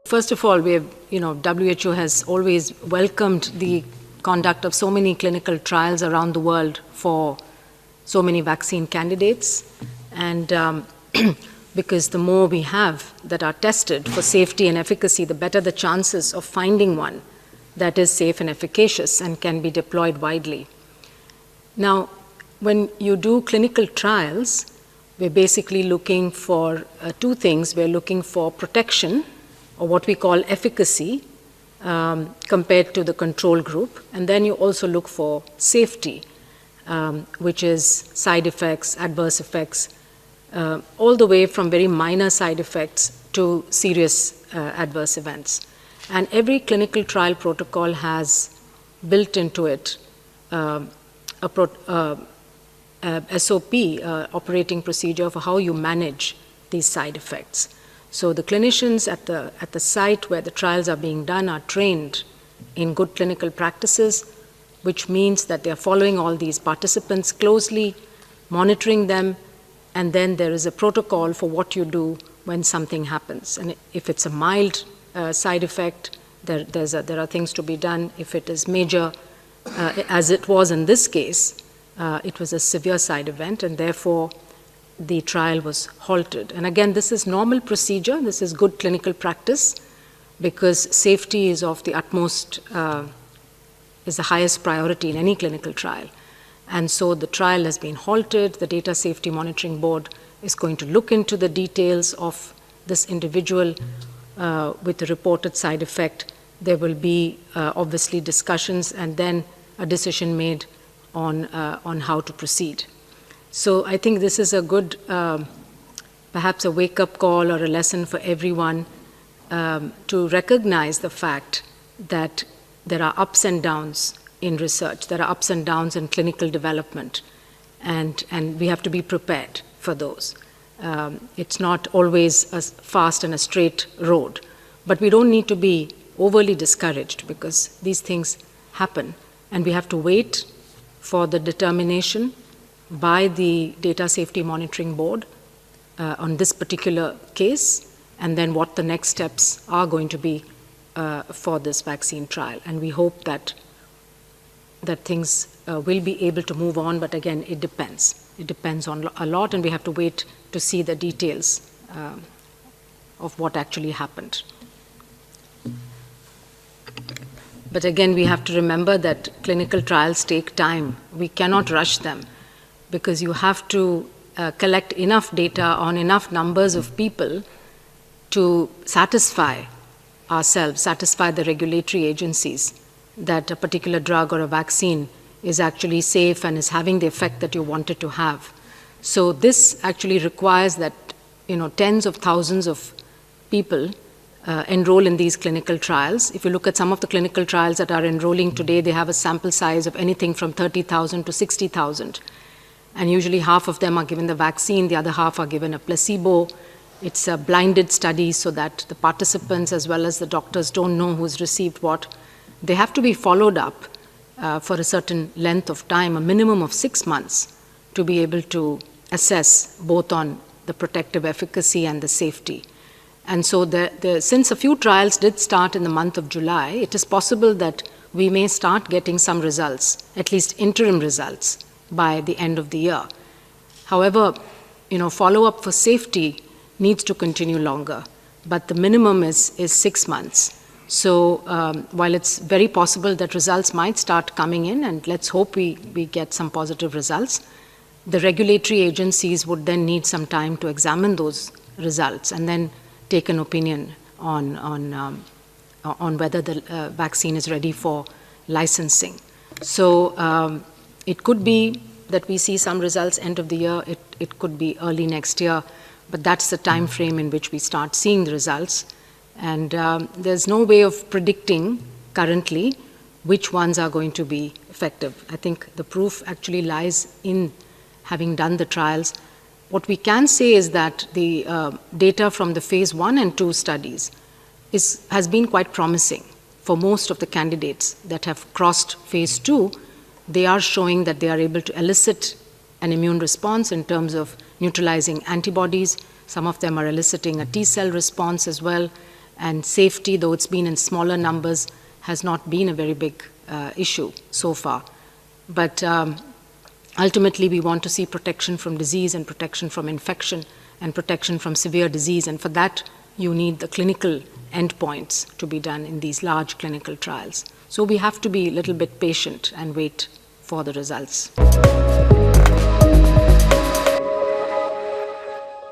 First of all, WHO has always welcomed the conduct of so many clinical trials around the world for so many vaccine candidates. And because the more we have that are tested for safety and efficacy, the better the chances of finding one that is safe and efficacious and can be deployed widely. Now, when you do clinical trials, we're basically looking for two things. We're looking for protection, or what we call efficacy, compared to the control group. And then you also look for safety, which is side effects, adverse effects, all the way from very minor side effects to serious adverse events. And every clinical trial protocol has built into it a SOP, operating procedure for how you manage these side effects. So the clinicians at the site where the trials are being done are trained in good clinical practices, which means that they are following all these participants closely, monitoring them, and then there is a protocol for what you do when something happens. And if it's a mild side effect, there are things to be done. If it is major, as it was in this case, it was a severe side event, and therefore the trial was halted. And again, this is normal procedure. This is good clinical practice, because safety is of the utmost, is the highest priority in any clinical trial. And so the trial has been halted. The Data Safety Monitoring Board is going to look into the details of this individual with the reported side effect. There will be obviously discussions and then a decision made on how to proceed. So I think this is a good, perhaps a wake-up call or a lesson for everyone to recognize the fact that there are ups and downs in research, there are ups and downs in clinical development, and we have to be prepared for those. It's not always a fast and a straight road, but we don't need to be overly discouraged, because these things happen, and we have to wait for the determination by the Data Safety Monitoring Board on this particular case, and then what the next steps are going to be for this vaccine trial. And we hope that things will be able to move on, but again, it depends. It depends on a lot, and we have to wait to see the details of what actually happened. But again, we have to remember that clinical trials take time. We cannot rush them, because you have to collect enough data on enough numbers of people to satisfy ourselves, satisfy the regulatory agencies that a particular drug or a vaccine is actually safe and is having the effect that you want it to have. So this actually requires that tens of thousands of people enroll in these clinical trials. If you look at some of the clinical trials that are enrolling today, they have a sample size of anything from 30,000 to 60,000. And usually half of them are given the vaccine, the other half are given a placebo. It's a blinded study so that the participants as well as the doctors don't know who's received what. They have to be followed up for a certain length of time, a minimum of 6 months, to be able to assess both on the protective efficacy and the safety. And so since a few trials did start in the month of July, it is possible that we may start getting some results, at least interim results, by the end of the year. However, follow-up for safety needs to continue longer, but the minimum is 6 months. So while it's very possible that results might start coming in, and let's hope we get some positive results, the regulatory agencies would then need some time to examine those results and then take an opinion on whether the vaccine is ready for licensing. So it could be that we see some results end of the year, it could be early next year, but that's the time frame in which we start seeing the results. And there's no way of predicting currently which ones are going to be effective. I think the proof actually lies in having done the trials. What we can say is that the data from the phase 1 and 2 studies has been quite promising for most of the candidates that have crossed phase 2. They are showing that they are able to elicit an immune response in terms of neutralizing antibodies. Some of them are eliciting a T-cell response as well. And safety, though it's been in smaller numbers, has not been a very big issue so far. But ultimately, we want to see protection from disease and protection from infection and protection from severe disease. And for that, you need the clinical endpoints to be done in these large clinical trials. So we have to be a little bit patient and wait for the results.